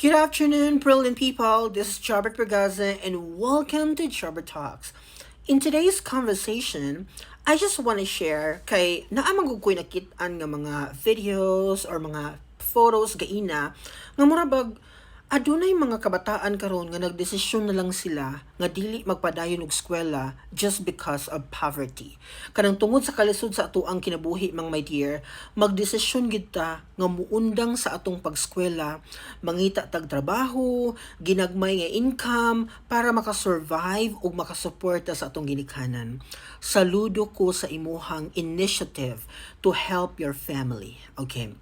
Good afternoon, brilliant people. This is Jobert Bergaza, and welcome to Jobert Talks. In today's conversation, I just want to share kay naamang ko'y nakitaan nga mga videos or mga photos gaina nga murabag adunay mga kabataan karon nga nagdesisyon na lang sila nga dili magpadayon og eskwela just because of poverty. Kanang tungod sa kalisod sa atoang kinabuhi mga my dear, magdesisyon gid ta nga muundang sa atong pagskwela, mangita tag trabaho, ginagmay nga income para makasurvive ug makasuporta sa atong ginikanan. Saludo ko sa imuhang initiative to help your family. Okay.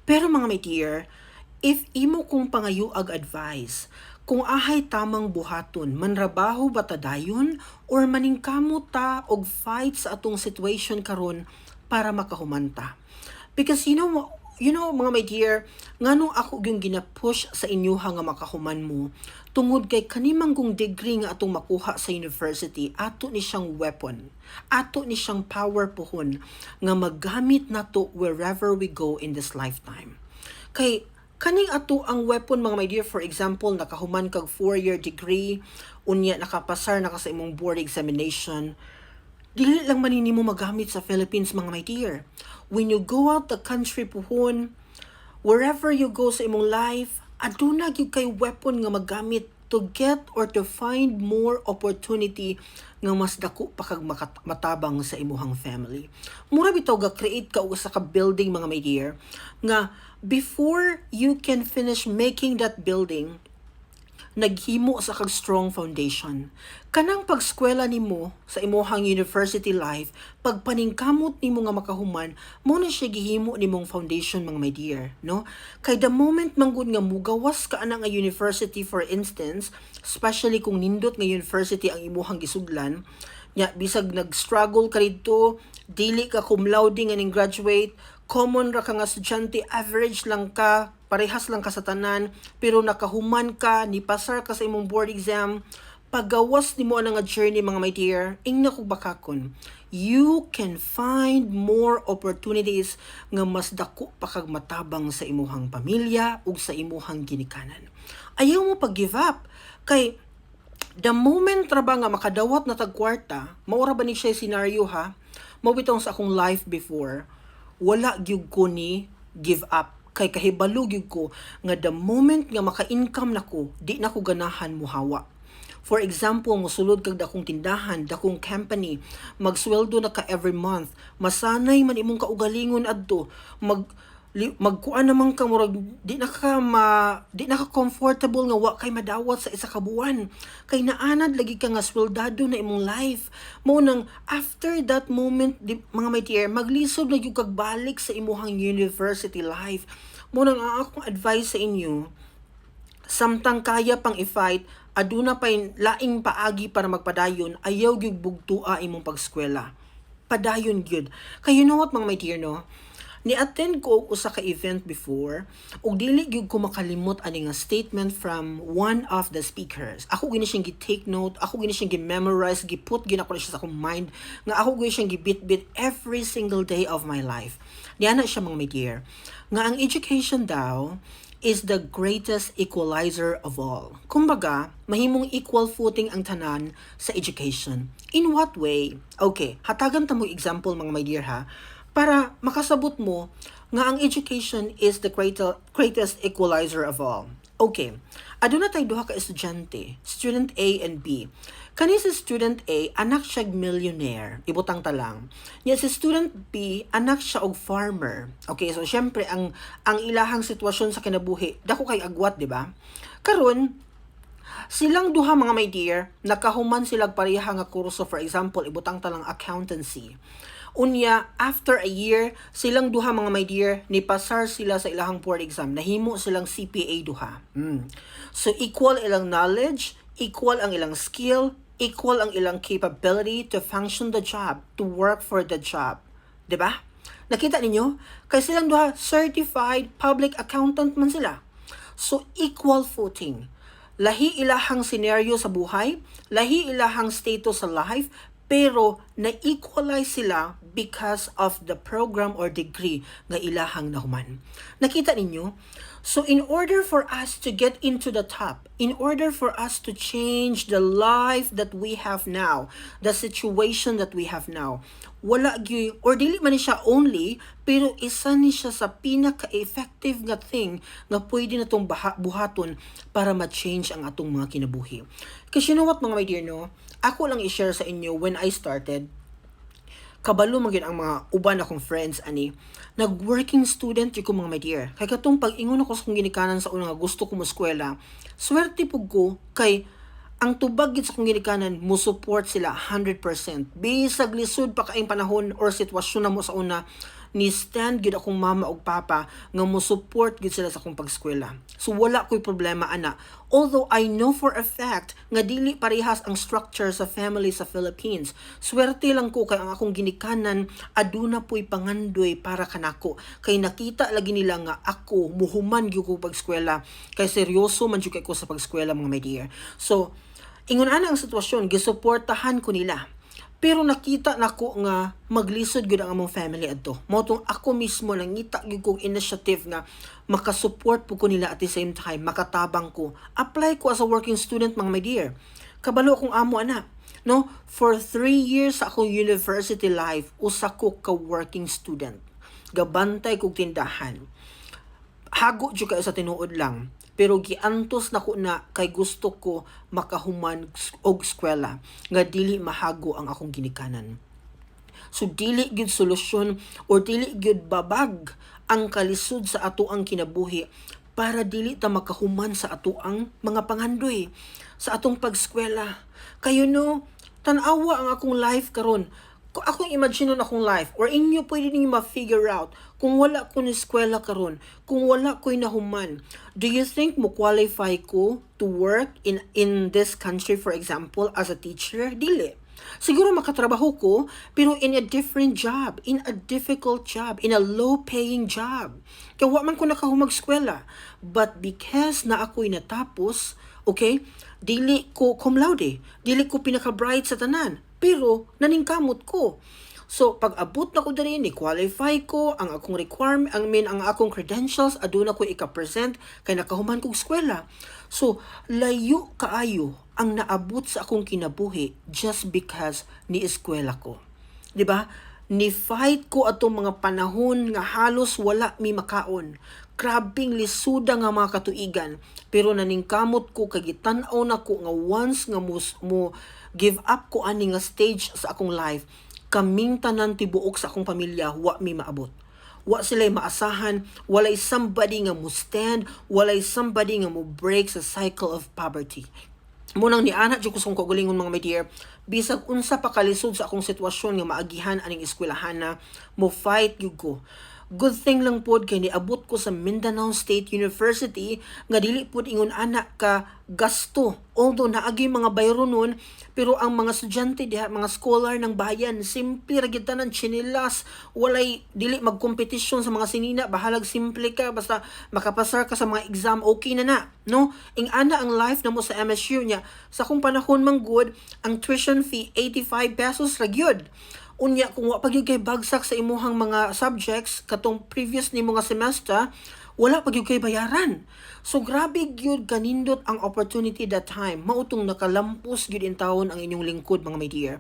Pero mga my dear, if imo kong pangayuag advice, kung ahay tamang buhaton, manrabaho ba ta dayon or maningkamot ta og fight sa atong situation karon para makahumanta. Because you know mga my dear, nganong ako yung ginapush sa inyo nga makahuman mo, tungod kay kanimang kong degree nga atong makuha sa university, ato ni siyang weapon, ato ni siyang power pohon nga maggamit nato wherever we go in this lifetime. Kay kaning ato ang weapon mga my dear, for example, nakahuman kag 4-year degree, unya nakapasar na ka sa imong board examination, dili lang man nimo magamit sa Philippines mga my dear. When you go out the country puhon, wherever you go sa imong life, aduna gyud kay weapon nga magamit to get or to find more opportunity nga mas dako pa kag matabang sa imuhang family. Mura bitaw ga create ka og usa ka building mga my dear nga before you can finish making that building, naghimo sa kag strong foundation. Kanang pagskwela nimo sa imuhang university life, pagpaningkamot nimo nga makahuman, mo na siya gihimo nimong foundation mga my dear, no? Kay the moment manggod nga mugawas ka ana nga university, for instance, especially kung nindot nga university ang imuhang gisudlan, nya bisag nag-struggle ka dito, dili ka cum laude nga ning graduate, common ra ka nga estudyante, average lang ka, parehas lang ka sa tanan, pero nakahuman ka, nipasar ka sa imong board exam, pagawas nimo ana nga journey mga my dear, ingna ko bakakon, you can find more opportunities nga mas dako pa kag matabang sa imuhang pamilya ug sa imuhang ginikanan. Ayaw mo pag-give up, kay the moment ra ba nga makadawat na tag kwarta, maura ba ni siya scenario ha? Mawitong sa akong life before, wala gyud ko ni give up. Kay kahibalo gyud ko nga the moment nga maka-income nako, di na ko ganahan muhawa. For example, mosulod kag dakong tindahan, dakong company, magsweldo na ka every month, masanay man imong kaugalingon adto, magkuan naman ka murag di na ka comfortable nga wa kay madawat sa isa ka buwan, kay naanad lagi ka nga sweldado na imong life. Mao nang after that moment mga my dear, maglisod na gyud kag balik sa imuhang university life. Mao nang ang akong advice sa inyo, samtang kaya pang i-fight, aduna pay laing paagi para magpadayon, ayaw gyud bugtua imong pagskwela, padayon gyud. Kay you know what mga my dear, no, ni-attend ko usa ka event before, ug dili gyud ko makalimot ani nga statement from one of the speakers. Ako gini siyang gi-take note, ako gini siyang gi-memorize, gi-put gina ko siya sa akong mind, nga ako gini siyang gi-bit-bit every single day of my life. Diyan na siya mga my dear, nga ang education daw is the greatest equalizer of all. Kumbaga, mahimong equal footing ang tanan sa education. In what way? Okay, hatagan ta mo example mga my dear ha, para makasabot mo nga ang education is the greatest equalizer of all. Okay, aduna tay duha ka estudyante, student A and B. Kani si student A, anak siya millionaire, ibutang ta lang. Nya si student B, anak siya og farmer. Okay, so syempre ang ilahang sitwasyon sa kinabuhi, dako kay agwat, di ba? Karon, silang duha mga my dear, nakahuman silang pareha nga kurso, for example, ibutang ta lang accountancy. Unya, after a year, silang duha mga my dear, nipasar sila sa ilahang board exam. Nahimo silang CPA duha. So, equal ilang knowledge, equal ang ilang skill, equal ang ilang capability to function the job, to work for the job. Diba? Nakita ninyo? Kaya silang duha, certified public accountant man sila. So, equal footing. Lahi ilahang scenario sa buhay, lahi ilahang status sa life, pero na-equalize sila because of the program or degree nga ilahang nahuman. Nakita ninyo? So in order for us to get into the top, in order for us to change the life that we have now, the situation that we have now, wala gyud or dili man ni siya only, pero isa ni siya sa pinaka-effective nga thing nga pwede natong buhaton para ma-change ang atong mga kinabuhi. Kasi you know what mga my dear no, ako lang i-share sa inyo when I started, kabalo magin ang mga uban akong friends ani nag-working student yung ko mga my dear. Kay katong pag-ingon ako sa kong ginikanan sa una nga gusto ko mo eskwela, swerte pug ko kay ang tubag gid sa kong ginikanan mo support sila 100%. Bisag lisod pa kaayong panahon or sitwasyon na mo sa una, ni stand gid akong mama ug papa nga mo support gid sila sa akong pag-eskwela. So wala ko'y problema ana. Although I know for a fact nga dili parehas ang structure sa family sa Philippines. Swerte lang ko kay ang akong ginikanan aduna po'y pangandoy para kanako. Kay nakita lagi nila nga ako muhuman gyud ko pag-eskwela. Kay seryoso man gyud ko sa pag-eskwela mga my dear. So ingon ana ang sitwasyon, gisuportahan ko nila. Pero nakita nako nga maglisod gyud ang among family adto. Mao tong ako mismo nangita gyud kog initiative nga makasupport po ko nila at the same time makatabang ko. Apply ko as a working student mga my dear. Kabalo akong amo ana. No, for 3 years sa akong university life usa ko ka working student. Gabantay kog tindahan. Hago jud kayo sa tinuod lang. Pero giantos nako na kay gusto ko makahuman og eskwela nga dili mahago ang akong ginikanan. So dili gyud solusyon or dili gyud babag ang kalisod sa ato ang kinabuhi para dili ta makahuman sa ato ang mga pangandoy sa atong pag-eskwela. Kayo no, tan-awa ang akong life karon. Kung akong imagine akong life or inyo pwede ninyo ma-figure out kung wala ko ni eskwela karon, kung wala ko'y nahuman, do you think mo qualify ko to work in this country for example as a teacher? Dili. Siguro makatrabaho ko pero in a different job, in a difficult job, in a low-paying job. Kaya wa man ko nakahumag eskwela. But because na ako'y natapos, okay, dili ko cum laude, dili ko pinaka-bright sa tanan. Pero naningkamot ko. So pag abot na ko diri ni qualify ko ang akong requirement, ang akong credentials aduna ko ika-present kay nakahuman kog eskwela. So layo kaayo ang naabot sa akong kinabuhi just because ni eskwela ko. 'Di ba? Ni fight ko atong mga panahon nga halos wala mi makaon. Krabing lisuda nga mga katuigan, pero naningkamot ko kay gitan-aw na ko nga once nga mo give up ko ani nga stage sa akong life, kaming tanan tibuok sa akong pamilya wa mi maabot. Wa sila'y maasahan, walay somebody nga mo stand, walay somebody nga mo break sa cycle of poverty. Munang ni anak jud ko sung kaugalingon mga my dear, bisag unsa pa kalisod sa akong sitwasyon nga maagihan aning eskwelahan na mo fight gyud ko. Good thing lang pod kay niabot ko sa Mindanao State University nga dili pod ingon anak ka gasto. Although naagi mga bayro nun, pero ang mga estudyante diha, mga scholar ng bayan, simple ra gyud tanan, chinilas, walay dili magkompetisyon sa mga sinina, bahalag simple ka basta makapasar ka sa mga exam, okay na, no? Ing ana ang life namo sa MSU niya. Sa kung panahon man good, ang tuition fee 85 pesos ra gyud. Unya kung wa pagyud kay bagsak sa imuhang mga subjects katong previous nimo nga semester, wala pagyud kay bayaran. So grabe gyud kanindot ang opportunity that time. Mautong nakalampos gyud in taon ang inyong lingkod mga my dear.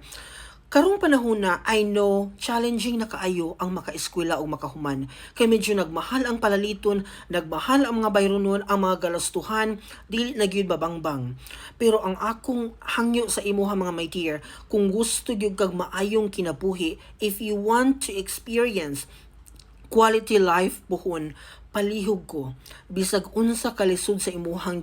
Karong panahon na, I know, challenging na kaayo ang makaeskwela o makahuman. Kay medyo nagmahal ang palaliton, nagmahal ang mga bayronon, ang mga galastuhan, dili na gyud babangbang. Pero ang akong hangyo sa imuha mga my dear, kung gusto gyud kag maayong kinabuhi, if you want to experience quality life buhon, palihog ko. Bisag unsa kalisod sa imuhang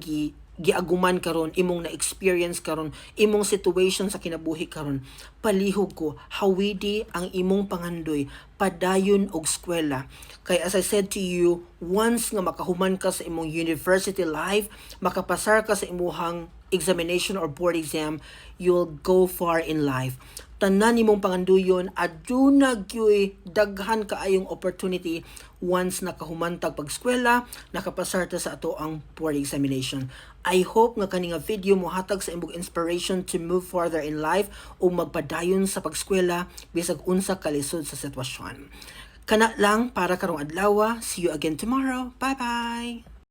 giaguman karon, imong na-experience karon, imong situation sa kinabuhi karon, palihog ko, hawidi ang imong pangandoy, padayon og eskwela. Kay as I said to you, once nga makahuman ka sa imong university life, makapasar ka sa imuhang examination or board exam, you'll go far in life. Tanan nimong panganduyon, aduna gyoy daghan kaayong opportunity once nakahumantag pag-eskwela, nakapasar ta sa ato ang board examination. I hope nga kani nga video mohatag sa imong inspiration to move further in life o magpadayon sa pag-eskwela bisag unsa kalisod sa sitwasyon. Kana lang para karong adlaw. See you again tomorrow. Bye-bye!